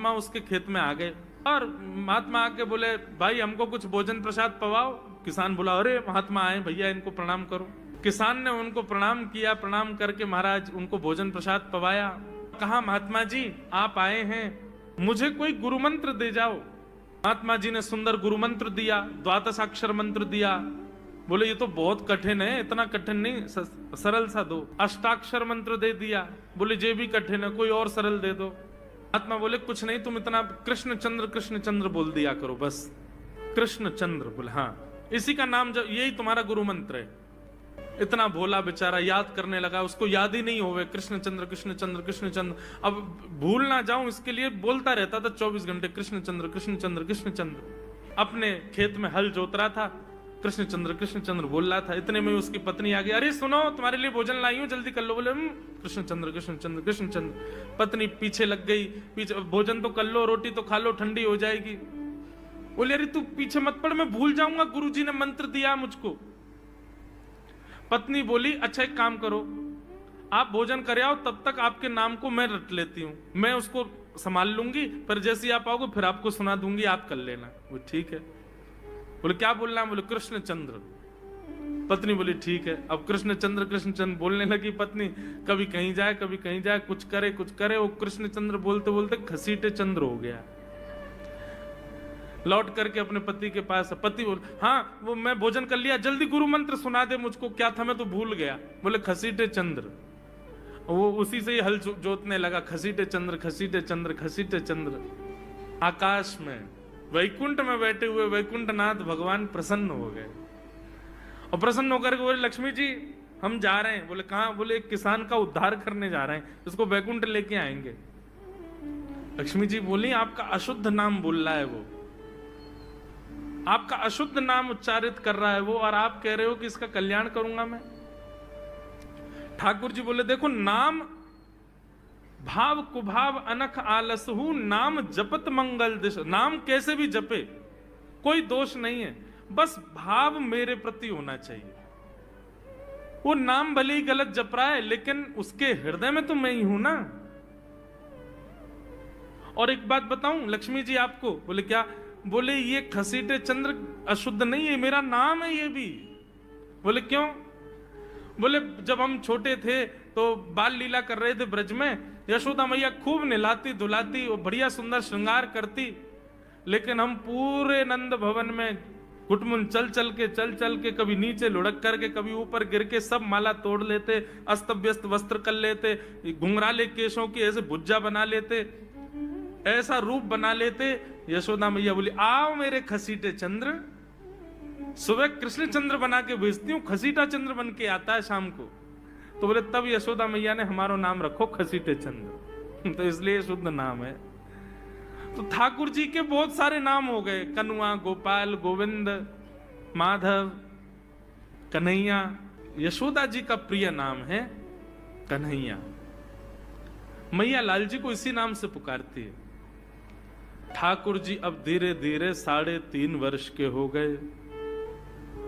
महात्मा उसके खेत में आ गए और महात्मा आके बोले भाई हमको कुछ भोजन प्रसाद पवाओ। किसान बोला अरे महात्मा आए भैया इनको प्रणाम करो। किसान ने उनको प्रणाम किया, प्रणाम करके महाराज उनको भोजन प्रसाद पवाया। कहा महात्मा जी आप आए हैं, मुझे कोई गुरु मंत्र दे जाओ। महात्मा जी ने सुंदर गुरु मंत्र दिया, द्वादशाक्षर मंत्र दिया। बोले ये तो बहुत कठिन है, इतना कठिन नहीं, सरल सा दो। अष्टाक्षर मंत्र दे दिया। बोले ये भी कठिन है, कोई और सरल दे दो। महात्मा बोले कुछ नहीं, तुम इतना कृष्ण चंद्र बोल दिया करो बस। कृष्ण चंद्र बोले हाँ इसी का नाम, जब यही तुम्हारा गुरु मंत्र है। इतना भोला बेचारा याद करने लगा, उसको याद ही नहीं होवे कृष्ण चंद्र कृष्ण चंद्र कृष्ण चंद्र। अब भूल ना जाऊं इसके लिए बोलता रहता था 24 घंटे कृष्ण चंद्र कृष्ण चंद्र कृष्ण चंद्र। अपने खेत में हल जोत रहा था, कृष्ण चंद्र बोल रहा था। इतने में उसकी पत्नी आ गई, अरे सुनो तुम्हारे लिए भोजन लाई हूं जल्दी कर लो। बोले कृष्ण चंद्र कृष्ण चंद्र कृष्ण चंद्र। पत्नी पीछे लग गई, पीछे भोजन तो कर लो, रोटी तो खा लो, ठंडी हो जाएगी। बोले अरे तू पीछे मत पड़, मैं भूल जाऊंगा, गुरुजी ने मंत्र दिया मुझको। पत्नी बोली अच्छा एक काम करो, आप भोजन कर आओ, तब तक आपके नाम को मैं रट लेती हूँ, मैं उसको संभाल लूंगी, पर जैसे ही आप आओगे फिर आपको सुना दूंगी, आप कर लेना। वो ठीक है। बोले क्या बोलना है? बोले कृष्ण चंद्र। पत्नी बोली ठीक है। अब कृष्ण चंद्र बोलने लगी पत्नी, कभी कहीं जाए कभी कहीं जाए, कुछ करे। वो कृष्ण चंद्र बोलते बोलते घसीटे चंद्र हो गया। लौट करके अपने पति के पास, पति बोल हाँ वो मैं भोजन कर लिया, जल्दी गुरु मंत्र सुना दे मुझको, क्या था मैं तो भूल गया। बोले घसीटे चंद्र। वो उसी से ही हल जोतने लगा, घसीटे चंद्र घसीटे चंद्र घसीटे चंद्र। आकाश में वैकुंठ में बैठे हुए वैकुंठनाथ भगवान प्रसन्न हो गए और प्रसन्न होकर बोले लक्ष्मी जी हम जा रहे हैं। बोले कहां? बोले एक किसान का उद्धार करने जा रहे हैं, उसको वैकुंठ लेके आएंगे। लक्ष्मी जी बोली आपका अशुद्ध नाम बोल रहा है, वो आपका अशुद्ध नाम उच्चारित कर रहा है वो, और आप कह रहे हो कि इसका कल्याण करूंगा मैं। ठाकुर जी बोले देखो नाम भाव कुभाव अनख आलसहु, नाम जपत मंगल दिश। नाम कैसे भी जपे कोई दोष नहीं है, बस भाव मेरे प्रति होना चाहिए। वो नाम भले ही गलत जप रहा है लेकिन उसके हृदय में तो मैं ही हूं ना। और एक बात बताऊं लक्ष्मी जी आपको। बोले क्या? बोले ये घसीटे चंद्र अशुद्ध नहीं है, मेरा नाम है ये भी। बोले क्यों? बोले जब हम छोटे थे तो बाल लीला कर रहे थे ब्रज में, यशोदा मैया खूब नहलाती धुलाती और बढ़िया सुंदर श्रृंगार करती, लेकिन हम पूरे नंद भवन में घुटमुन चल चल के कभी नीचे लुढ़क करके कभी ऊपर गिर के सब माला तोड़ लेते, अस्त व्यस्त वस्त्र कर लेते, घुंघराले केशों की ऐसे भुज्जा बना लेते, ऐसा रूप बना लेते। यशोदा मैया बोली आओ मेरे घसीटे चंद्र, सुबह कृष्ण चंद्र बना के भेजती हूँ, घसीटा चंद्र बन के आता है शाम को। तो बोले तब यशोदा मैया ने हमारा नाम रखो घसीटे चंद्र तो इसलिए शुद्ध नाम है। तो ठाकुर जी के बहुत सारे नाम हो गए, कनुआ, गोपाल, गोविंद, माधव, कन्हैया। यशोदा जी का प्रिय नाम है कन्हैया। मैया लाल जी को इसी नाम से पुकारती है। ठाकुर जी अब धीरे धीरे 3.5 वर्ष के हो गए,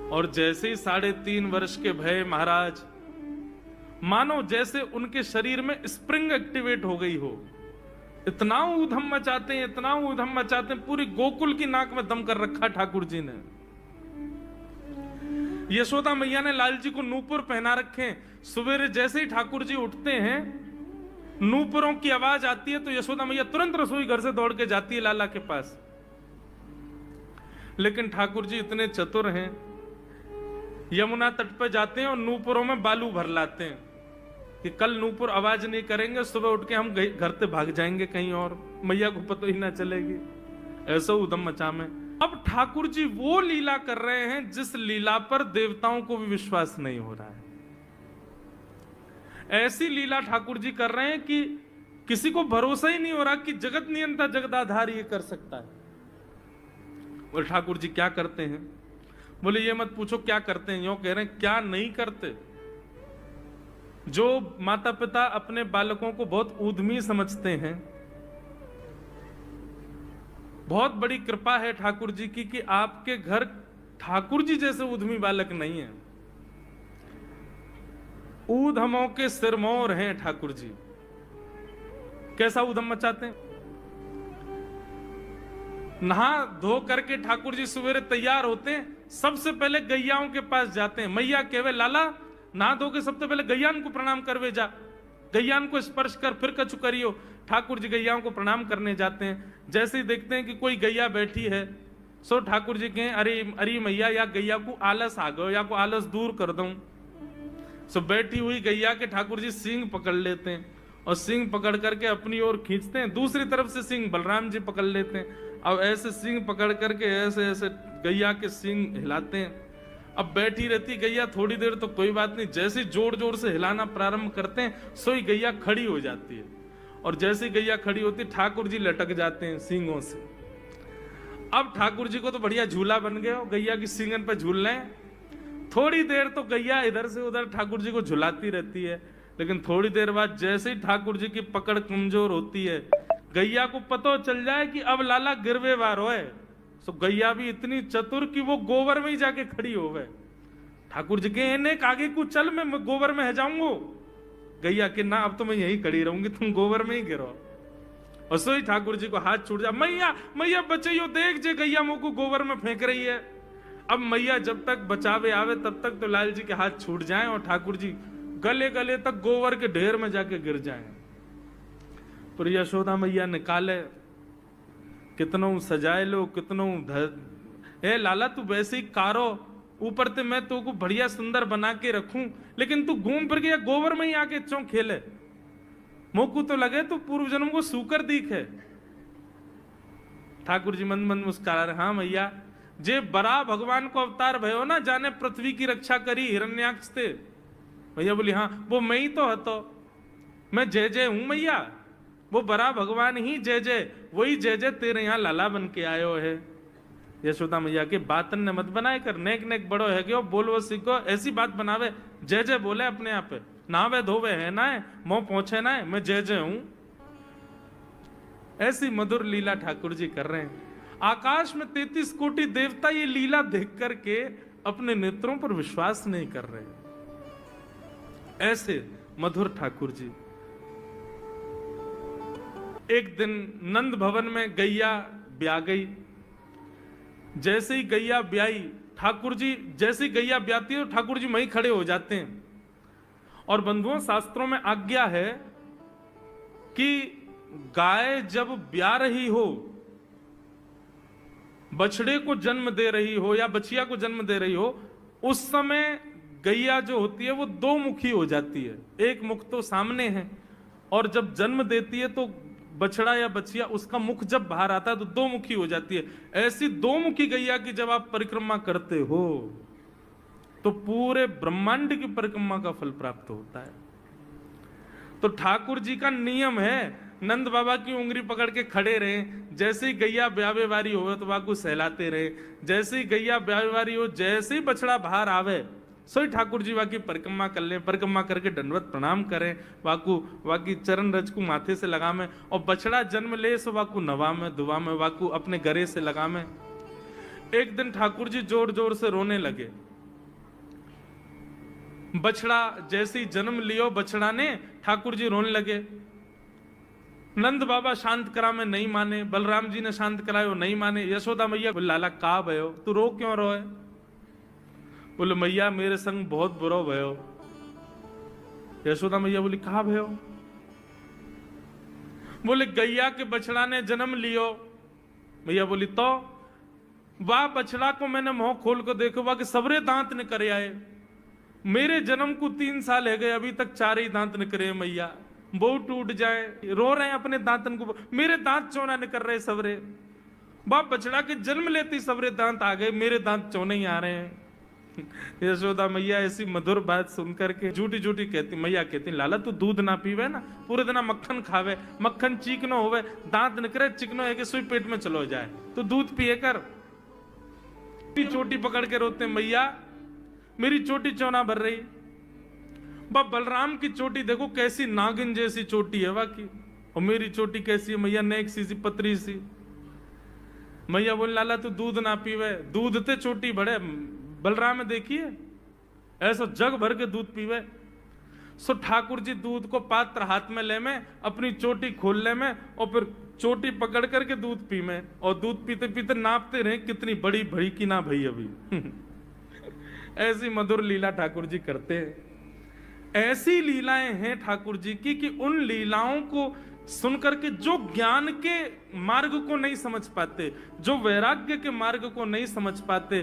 और जैसे ही 3.5 वर्ष के भय महाराज, मानो जैसे उनके शरीर में स्प्रिंग एक्टिवेट हो गई हो। इतना ऊधम मचाते हैं, इतना ऊधम मचाते हैं, पूरी गोकुल की नाक में दम कर रखा ठाकुर जी ने। यशोदा मैया ने लाल जी को नूपुर पहना रखे। सवेरे जैसे ही ठाकुर जी उठते हैं, नूपुरों की आवाज आती है तो यशोदा मैया तुरंत रसोई घर से दौड़ के जाती है लाला के पास। लेकिन ठाकुर जी इतने चतुर हैं, यमुना तट पर जाते हैं और नूपुरों में बालू भर लाते हैं कि कल नूपुर आवाज नहीं करेंगे, सुबह उठ के हम घर से भाग जाएंगे कहीं और, मैया को पता ही ना चलेगी। ऐसा उधम मचा में। अब ठाकुर जी वो लीला कर रहे हैं जिस लीला पर देवताओं को भी विश्वास नहीं हो रहा है। ऐसी लीला ठाकुर जी कर रहे हैं कि किसी को भरोसा ही नहीं हो रहा कि जगत नियंता जगदाधार ये कर सकता है। बोले ठाकुर जी क्या करते हैं? बोले ये मत पूछो क्या करते हैं, यूं कह रहे हैं क्या नहीं करते। जो माता पिता अपने बालकों को बहुत ऊधमी समझते हैं, बहुत बड़ी कृपा है ठाकुर जी की कि आपके घर ठाकुर जी जैसे ऊधमी बालक नहीं है। ऊधमों के सिरमौर हैं ठाकुर जी। कैसा ऊधम मचाते हैं? नहा धो करके ठाकुर जी सवेरे तैयार होते हैं, सबसे पहले गैयाओं के पास जाते हैं। मैया कहवे लाला नहा धो के सबसे पहले गैयान को प्रणाम करवे जा, गैयान को स्पर्श कर फिर कछु करियो। ठाकुर जी गैयाओं को प्रणाम करने जाते हैं। जैसे ही देखते हैं कि कोई गैया बैठी है, सो ठाकुर जी कहें अरे अरे मैया या गैया को आलस आ गयो, या को आलस दूर कर दूं। सो बैठी हुई गैया के ठाकुर जी सींग पकड़ लेते हैं और सींग पकड़ करके अपनी ओर खींचते हैं, दूसरी तरफ से सींग बलराम जी पकड़ लेते हैं। अब ऐसे सींग पकड़ करके ऐसे ऐसे गैया के सींग हिलाते हैं। अब बैठी रहती गैया थोड़ी देर तो कोई बात नहीं, जैसे जोर जोर से हिलाना प्रारंभ करते हैं सोई गैया खड़ी हो जाती है, और जैसे गैया खड़ी होती ठाकुर जी लटक जाते हैं सींगों से। अब ठाकुर जी को तो बढ़िया झूला बन गया, गैया की सींगन पे झूल रहे हैं। थोड़ी देर तो गैया इधर से उधर ठाकुर जी को झुलाती रहती है, लेकिन थोड़ी देर बाद जैसे ही ठाकुर जी की पकड़ कमजोर होती है, गैया को पता चल जाए कि अब लाला गिरवे वारो है, तो गैया भी इतनी चतुर कि वो गोबर में ही जाके खड़ी हो गए। ठाकुर जी के इन्हें आगे को चल, मैं गोबर में है जाऊंगो। गैया के ना अब तो मैं यही खड़ी रहूंगी, तुम गोबर में ही गिरो। और सोई ठाकुर जी को हाथ छूट जा, मैया मैया बचाइयो, देख जे गैया मुंह को गोबर में फेंक रही है। अब मैया जब तक बचावे आवे तब तक तो लाल जी के हाथ छूट जाएं और ठाकुर जी गले गले तक गोबर के ढेर में जाके गिर जाएं। पर यशोदा मैया निकाले, कितनों सजाए लो, कितनों ए लाला तू वैसे ही कारो, ऊपर ते मैं तो को बढ़िया सुंदर बना के रखूं, लेकिन तू घूम फिर के गोबर में ही आके चौं खेले। मोकू तो लगे तू पूर्व जन्म को सूकर दिखे। ठाकुर जी मंद मंद मुस्कुरा रहे, हाँ मैया जे बरा भगवान को अवतार भयो ना, जाने पृथ्वी की रक्षा करी हिरण्याक्ष थे। भैया बोली हाँ वो मैं ही तो हतो, मैं जय जय हूं मैया, वो बरा भगवान ही जय जय, वही जय जय तेरे यहाँ लाला बन के आयो है। यशोदा मैया के बातन ने मत बनाए कर, नेक नेक बड़ो है क्यों बोल वो सीखो, ऐसी बात बनावे, जय जय बोले अपने आप पे, नावे धोवे है ना है, मुंह पहुंचे ना है, मैं जय जय हूं। ऐसी मधुर लीला ठाकुर जी कर रहे हैं। आकाश में 33 कोटि देवता ये लीला देख करके अपने नेत्रों पर विश्वास नहीं कर रहे, ऐसे मधुर ठाकुर जी। एक दिन नंद भवन में गैया ब्याह गई। जैसे ही गैया ब्याई, ठाकुर जी जैसे ही गैया ब्याती है ठाकुर जी वहीं खड़े हो जाते हैं। और बंधुओं शास्त्रों में आज्ञा है कि गाय जब ब्याह रही हो, बछड़े को जन्म दे रही हो या बछिया को जन्म दे रही हो, उस समय गैया जो होती है वो दो मुखी हो जाती है। एक मुख तो सामने है, और जब जन्म देती है तो बछड़ा या बछिया उसका मुख जब बाहर आता है तो दो मुखी हो जाती है। ऐसी दो मुखी गैया की जब आप परिक्रमा करते हो तो पूरे ब्रह्मांड की परिक्रमा का फल प्राप्त होता है। तो ठाकुर जी का नियम है, नंद बाबा की उंगली पकड़ के खड़े रहे, जैसे ही गैया ब्यावे वारी हो तो वाकू सहलाते रहे, जैसे ही गैया ब्यावे वारी हो, जैसे ही बछड़ा बाहर आवे सोई ठाकुर जी वाकी परिक्रमा कर लें, परिक्रमा करके दंडवत प्रणाम करें, वाकू वाकी चरण रज को माथे से लगा में, और बछड़ा जन्म ले सो वाकू नवा में दुआ में, वाकू अपने गरे से लगा में। एक दिन ठाकुर जी जोर जोर से रोने लगे। बछड़ा जैसे ही जन्म लियो बछड़ा ने, ठाकुर जी रोने लगे। नंद बाबा शांत करा में नहीं माने, बलराम जी ने शांत करायो नहीं माने। यशोदा मैया लाला का भयो, तू रो क्यों रोए? बोले मैया मेरे संग बहुत बुरा भयो। यशोदा मैया बोली कहा भयो? बोले गैया के बछड़ा ने जन्म लियो। मैया बोली तो वाह बछड़ा को मैंने मुंह खोल कर देखो, वाह के सबरे दांत निकरे आए। मेरे जन्म को 3 साल है गए, अभी तक 4 ही दांत निकरे मैया, वो टूट जाए, रो रहे हैं अपने दांतन को, मेरे दांत चौना निकल रहे सबरे। वाह बछड़ा के जन्म लेते सबरे दांत आ गए, मेरे दांत चौने ही आ रहे हैं। यशोदा मैया ऐसी मधुर बात सुनकर के झूठी झूठी कहती, मैया कहती लाला तू दूध ना पीवे ना, पूरे दिन मक्खन खावे, मक्खन चीकनो होवे, दांत निकरे चिकनो है कि सुई पेट में चलो जाए, तो दूध पिए कर। चोटी पकड़ के रोते, मैया मेरी चोटी चौना भर रही। बलराम की चोटी देखो कैसी नागिन जैसी चोटी है वाकी, और मेरी चोटी कैसी है मैया, नेक सी पतरी सी। मैया बोल लाला तू दूध ना पीवे, दूध ते चोटी बढ़े। बलराम देखिए ऐसा जग भर के दूध पीवे। सो ठाकुर जी दूध को पात्र हाथ में ले में, अपनी चोटी खोल ले में, और फिर चोटी पकड़ करके दूध पी में, और दूध पीते पीते नापते रहे कितनी बड़ी भई कि ना भई अभी। ऐसी मधुर लीला ठाकुर जी करते हैं। ऐसी लीलाएं हैं ठाकुर जी की कि उन लीलाओं को सुनकर के जो ज्ञान के मार्ग को नहीं समझ पाते, जो वैराग्य के मार्ग को नहीं समझ पाते,